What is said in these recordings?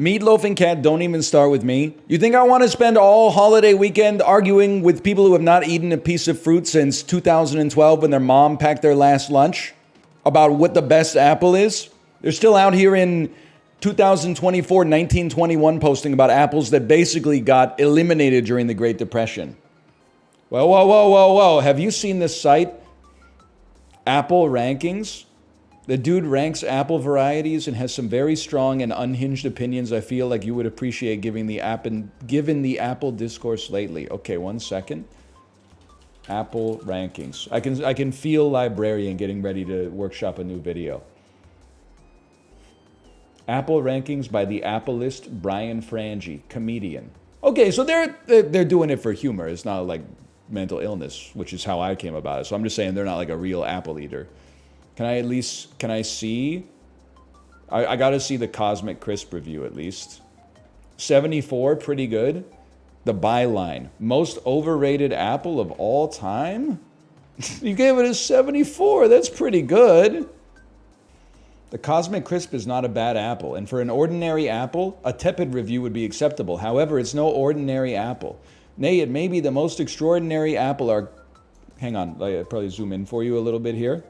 Meatloaf and Cat, don't even start with me. You think I want to spend all holiday weekend arguing with people who have not eaten a piece of fruit since 2012 when their mom packed their last lunch about what the best apple is? They're still out here in 2024, 1921 posting about apples that basically got eliminated during the Great Depression. Well, whoa. Have you seen this site? Apple Rankings? The dude ranks apple varieties and has some very strong and unhinged opinions I feel like you would appreciate given the apple discourse lately. Okay, 1 second. Apple Rankings. I can feel Librarian getting ready to workshop a new video. Apple Rankings by the Appleist Brian Frangie, comedian. Okay, so they're doing it for humor. It's not like mental illness, which is how I came about it. So I'm just saying they're not like a real apple eater. Can I see? I gotta see the Cosmic Crisp review at least. 74, pretty good. The byline, most overrated apple of all time? You gave it a 74, that's pretty good. The Cosmic Crisp is not a bad apple, and for an ordinary apple, a tepid review would be acceptable. However, it's no ordinary apple. Nay, it may be the most extraordinary apple hang on, I'll probably zoom in for you a little bit here.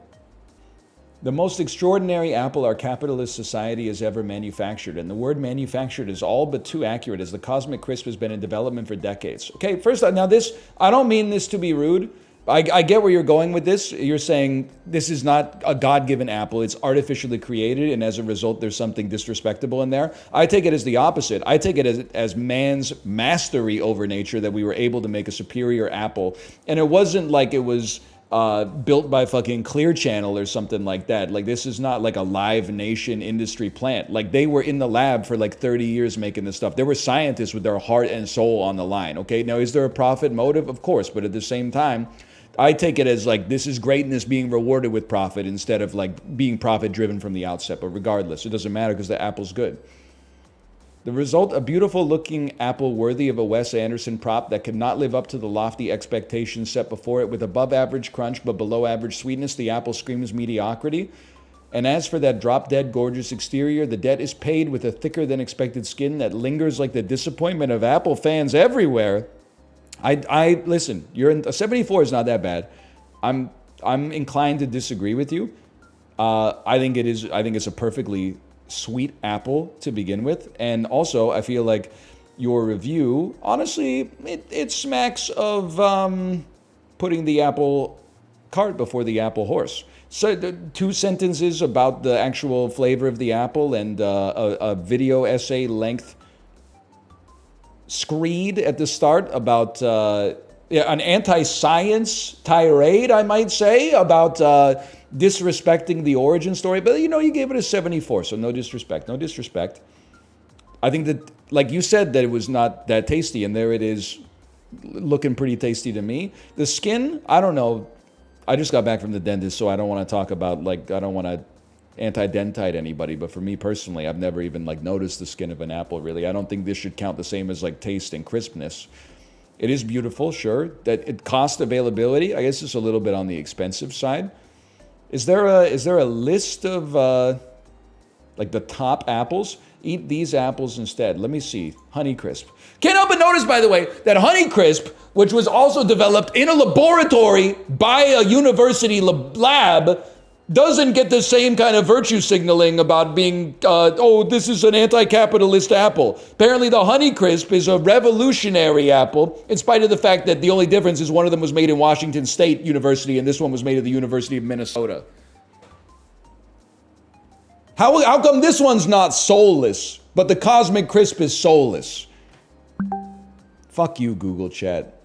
The most extraordinary apple our capitalist society has ever manufactured, and the word manufactured is all but too accurate as the Cosmic Crisp has been in development for decades. Okay, first, now this, I don't mean this to be rude. I get where you're going with this. You're saying this is not a God-given apple. It's artificially created, and as a result, there's something disrespectable in there. I take it as the opposite. I take it as man's mastery over nature that we were able to make a superior apple. And it wasn't like it was built by fucking Clear Channel or something like that. Like, this is not like a Live Nation industry plant. Like, they were in the lab for like 30 years making this stuff. There were scientists with their heart and soul on the line, okay? Now, is there a profit motive? Of course, but at the same time, I take it as like this is greatness being rewarded with profit instead of like being profit driven from the outset. But regardless, it doesn't matter because the apple's good. The result, a beautiful looking apple worthy of a Wes Anderson prop that could not live up to the lofty expectations set before it. With above average crunch but below average sweetness, the apple screams mediocrity. And as for that drop dead gorgeous exterior, the debt is paid with a thicker than expected skin that lingers like the disappointment of Apple fans everywhere. I listen, a 74 is not that bad. I'm inclined to disagree with you. I think it's a perfectly sweet apple to begin with. And also, I feel like your review, honestly, it smacks of putting the apple cart before the apple horse. So 2 sentences about the actual flavor of the apple and a video essay length screed at the start about an anti-science tirade, I might say, about disrespecting the origin story. But, you gave it a 74, so no disrespect. I think that, like you said, that it was not that tasty, and there it is looking pretty tasty to me. The skin, I don't know. I just got back from the dentist, so I don't want to talk about, I don't want to anti-dentite anybody, but for me personally, I've never even noticed the skin of an apple, really. I don't think this should count the same as taste and crispness. It is beautiful, sure. That it cost availability, I guess it's a little bit on the expensive side. Is there a list of the top apples? Eat these apples instead. Let me see. Honeycrisp. Can't help but notice, by the way, that Honeycrisp, which was also developed in a laboratory by a university lab, doesn't get the same kind of virtue signaling about being, this is an anti-capitalist apple. Apparently the Honeycrisp is a revolutionary apple, in spite of the fact that the only difference is one of them was made in Washington State University and this one was made at the University of Minnesota. How come this one's not soulless, but the Cosmic Crisp is soulless? Fuck you, Google Chat.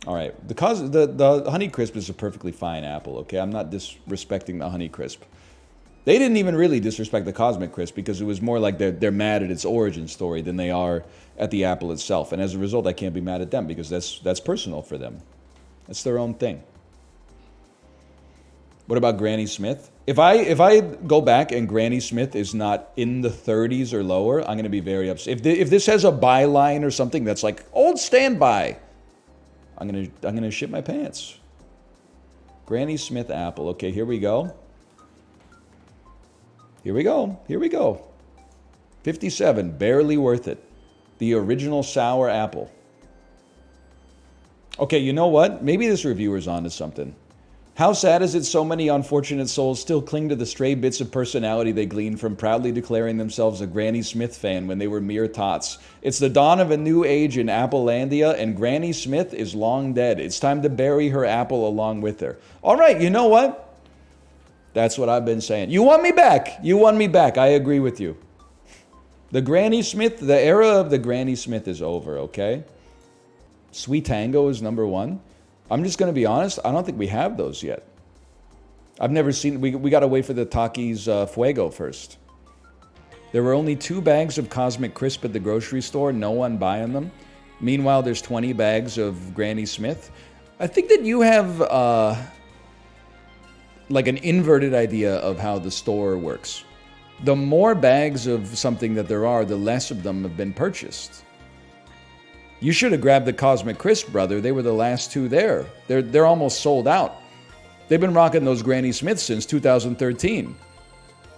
All right, the Honeycrisp is a perfectly fine apple, okay? I'm not disrespecting the Honeycrisp. They didn't even really disrespect the Cosmic Crisp because it was more like they're mad at its origin story than they are at the apple itself. And as a result, I can't be mad at them because that's personal for them. That's their own thing. What about Granny Smith? If I go back and Granny Smith is not in the 30s or lower, I'm going to be very upset. If this has a byline or something that's like old standby, I'm gonna shit my pants. Granny Smith apple. Okay, here we go. Here we go. 57, barely worth it. The original sour apple. Okay, you know what? Maybe this reviewer's onto something. How sad is it so many unfortunate souls still cling to the stray bits of personality they gleaned from proudly declaring themselves a Granny Smith fan when they were mere tots. It's the dawn of a new age in Applelandia, and Granny Smith is long dead. It's time to bury her apple along with her. All right, you know what? That's what I've been saying. You won me back. You won me back. I agree with you. The Granny Smith, the era of the Granny Smith is over, okay? Sweet Tango is number one. I'm just going to be honest, I don't think we have those yet. I've never seen, we got to wait for the Takis Fuego first. There were only 2 bags of Cosmic Crisp at the grocery store, no one buying them. Meanwhile, there's 20 bags of Granny Smith. I think that you have like an inverted idea of how the store works. The more bags of something that there are, the less of them have been purchased. You should have grabbed the Cosmic Crisp, brother. They were the last 2 there. They're almost sold out. They've been rocking those Granny Smiths since 2013.